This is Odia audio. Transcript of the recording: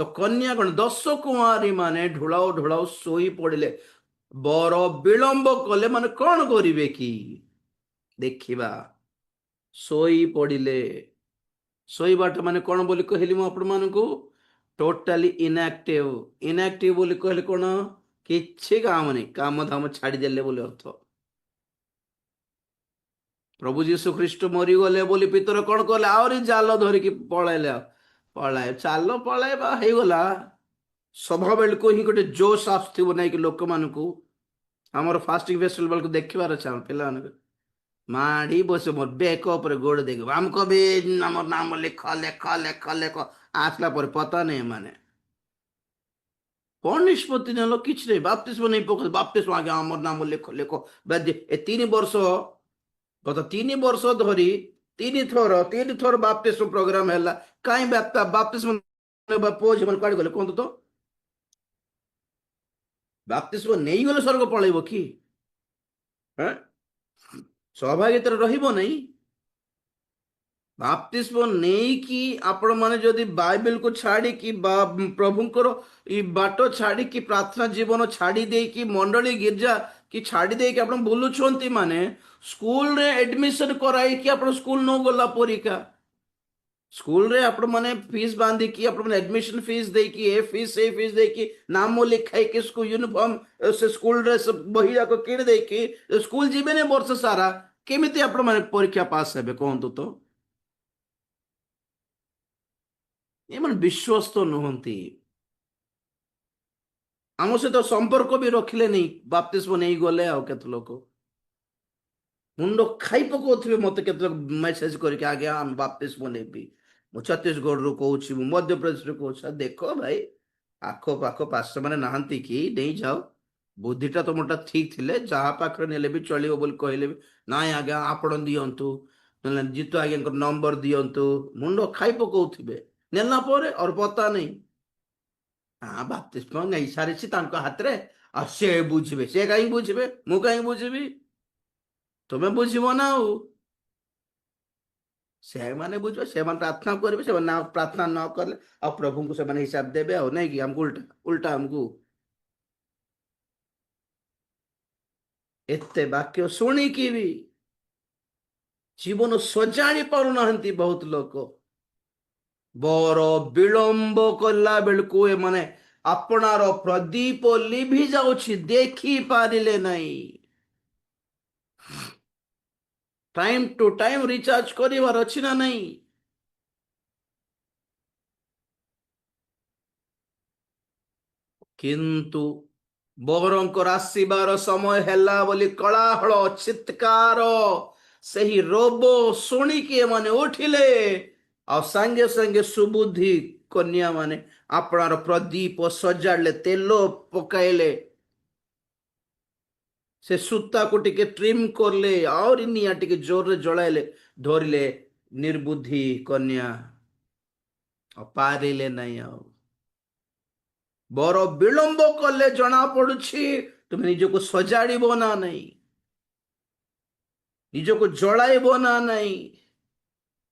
ତ କନ୍ୟା କଣ 10 କୁଆଁରୀ ମାନେ ଢୁଳାଉ ଢୁଳାଉ ଶୋଇ ପଡ଼ିଲେ। ବର ବିଳମ୍ବ କଲେ ମାନେ କଣ କରିବେ କି? ଦେଖିବା। ଶୋଇ ପଡ଼ିଲେ। ଶୋଇବାଟା ମାନେ କଣ ବୋଲି କହିଲି ମୁଁ ଆପଣମାନଙ୍କୁ? Totally inactive. ଇନଆକ୍ଟିଭ ବୋଲି କହିଲେ କଣ? କିଛି କାମ ନାହିଁ, କାମ ଧାମ ଛାଡ଼ିଦେଲେ ବୋଲି ଅର୍ଥ। ପ୍ରଭୁ ଯୀଶୁ ଖ୍ରୀଷ୍ଟ ମରିଗଲେ ବୋଲି ପିତର କଣ କଲେ? ଆହୁରି ଜାଲ ଧରିକି ପଳାଇଲେ। ଚାଲ ପଳାଇବା ହେଇଗଲା। ସଭା ବେଳକୁ ହିଁ ଗୋଟେ ଜୋଶ ଆସୁଥିବ ନାଇକି ଲୋକମାନଙ୍କୁ। ଆମର ଫାଷ୍ଟିଂ ଫେଷ୍ଟିଭାଲ ବେଳକୁ ଦେଖିବାର ଅଛି ଆମ ପିଲାମାନଙ୍କୁ। ମାଡ଼ି ବସେ ମୋର ବେକ ଉପରେ ଗୋଡ଼ ଦେଇକି ଆମକୁ ବି ଆମର ନାମ ଲେଖ ଲେଖ ଲେଖ ଲେଖ। ଆସିଲା ପରେ ପତା ନାହିଁ ଏମାନେ କଣ ନିଷ୍ପତ୍ତି ନେଲ? କିଛି ନାହିଁ। ବାପ୍ତିସ୍ମ ନେଇ ପକାଉ। ବାପ୍ତିସ୍ମ ଆଜ୍ଞା ଆମର ନାମ ଲେଖ ଲେଖ। ଏ 3 ବର୍ଷ, ଗତ 3 ବର୍ଷ ଧରି 3 ଥର ବାପ୍ତିସ୍ମ ପ୍ରୋଗ୍ରାମ ହେଲା। କାହିଁ ବାପ୍ତିସ୍ମ ପୁଅ ଝିଅ କୁଆଡ଼େ ଗଲେ କୁହନ୍ତୁ ତ? ବାପ୍ତିସ୍ମ ନେଇଗଲେ ସ୍ୱର୍ଗ ପଳେଇବ କି? ସୌଭାଗ୍ୟତାରେ ରହିବ ନାହିଁ। ବାପ୍ତିସ୍ମ ନେଇକି ଆପଣ ମାନେ ଯଦି ବାଇବେଲକୁ ଛାଡ଼ିକି ବା ପ୍ରଭୁଙ୍କର ଏଇ ବାଟ ଛାଡ଼ିକି ପ୍ରାର୍ଥନା ଜୀବନ ଛାଡ଼ି ଦେଇକି ମଣ୍ଡଳୀ ଗିର୍ଜା କି ଛାଡ଼ି ଦେଇକି ଆପଣ ବୁଲୁଛନ୍ତି ମାନେ ସ୍କୁଲରେ ଆଡମିସନ କରାଇକି ଆପଣ ସ୍କୁଲ ନ ଗଲା ପରିକା। ସ୍କୁଲରେ ଆପଣ ମାନେ ଫିସ୍ ବାନ୍ଧିକି ଆପଣ ମାନେ ଆଡମିସନ ଫିସ୍ ଦେଇକି ଏ ଫିସ୍ ଦେଇକି ନାମ ଲେଖାଇକି ସ୍କୁଲ ୟୁନିଫର୍ମ ସେ ସ୍କୁଲ ଡ୍ରେସ୍ ବହି ଯାକ କିଣି ଦେଇକି ସ୍କୁଲ ଯିବେନି ବର୍ଷ ସାରା। କେମିତି ଆପଣ ମାନେ ପରୀକ୍ଷା ପାସ୍ ହେବେ କୁହନ୍ତୁ ତ? ଏମାନେ ବିଶ୍ୱସ୍ତ ନୁହନ୍ତି। ଆମ ସହିତ ସମ୍ପର୍କ ବି ରଖିଲେନି। ବାପ୍ତିସ୍ମ ନେଇଗଲେ। ଆଉ କେତେ ଲୋକ ମୁଣ୍ଡ ଖାଇ ପକାଉଥିବେ ମତେ କେତେ ମେସେଜ କରିକି ଆଜ୍ଞା ଆମେ ବାପ୍ତିସ୍ମ ନେବି। ମୁଁ ଛତିଶଗଡ଼ରୁ କହୁଛି, ମୁଁ ମଧ୍ୟପ୍ରଦେଶରୁ କହୁଛି। ଦେଖ ଭାଇ, ଆଖପାଖ ପାଶ ମାନେ ନାହାନ୍ତି କି ନେଇଯାଅ। ବୁଦ୍ଧିଟା ତମଟା ଠିକ ଥିଲେ ଯାହା ପାଖରେ ନେଲେ ବି ଚଳିବ ବୋଲି କହିଲେ ବି ନାଇଁ ଆଜ୍ଞା ଆପଣ ଦିଅନ୍ତୁ, ନହେଲେ ଜିତୁ ଆଜ୍ଞାଙ୍କର ନମ୍ବର ଦିଅନ୍ତୁ। ମୁଣ୍ଡ ଖାଇ ପକାଉଥିବେ। ନେଲା ପରେ ଅର ପତା ନାହିଁ। ହଁ ବାପ୍ତିସ୍ମ ନେଇ ସାରିଛି ତାଙ୍କ ହାତରେ। ଆଉ ସେ ବୁଝିବେ। ସେ କାହିଁକି ବୁଝିବେ? ମୁଁ କାହିଁକି ବୁଝିବି? ତୁମେ ବୁଝିବ ନା। ଆଉ ସେମାନେ ବୁଝିବେ, ସେମାନେ ପ୍ରାର୍ଥନା କରିବେ। ସେମାନେ ନା ପ୍ରାର୍ଥନା ନ କଲେ ଆଉ ପ୍ରଭୁଙ୍କୁ ସେମାନେ ହିସାବ ଦେବେ। ଆଉ ନାଇଁ କି ଆମକୁ ଉଲ୍ଟା ଉଲ୍ଟା ଆମକୁ ଏତେ ବାକ୍ୟ ଶୁଣିକି ବି ଜୀବନ ସଜାଡ଼ି ପାରୁନାହାନ୍ତି ବହୁତ ଲୋକ। ବର ବିଳମ୍ବ କଲା ବେଳକୁ ଏମାନେ ଆପଣାର ପ୍ରଦୀପ ଲିଭି ଯାଉଛି, ଦେଖି ପାରିଲେ ନାହିଁ। ଟାଇମ ଟୁ ଟାଇମ ରିଚାର୍ଜ କରିବାର ଅଛି ନା ନାହିଁ? କିନ୍ତୁ ବରଙ୍କର ଆସିବାର ସମୟ ହେଲା ବୋଲି କଳାହଳ ଚିତ୍କାର ସେହି ରୋବ ଶୁଣିକି ଏମାନେ ଉଠିଲେ। ଆଉ ସାଙ୍ଗେ ସାଙ୍ଗେ ସୁବୁଦ୍ଧି କନ୍ୟା ମାନେ ଆପଣାର ପ୍ରଦୀପ ସଜାଡ଼ିଲେ, ତେଲ ପକାଇଲେ, ସେ ସୂତାକୁ ଟିକେ ଟ୍ରିମ୍ କଲେ, ଆହୁରି ନିଆଁ ଟିକେ ଜୋରରେ ଜଳାଇଲେ, ଧରିଲେ ନିର୍ବୁଦ୍ଧି କନ୍ୟା। ଆଉ ପାରିଲେ ନାହିଁ। ଆଉ ବର ବିଳମ୍ବ କଲେ ଜଣା ପଡୁଛି ତୁମେ ନିଜକୁ ସଜାଡ଼ିବ ନା ନାହିଁ, ନିଜକୁ ଜଳାଇବ ନା ନାହିଁ।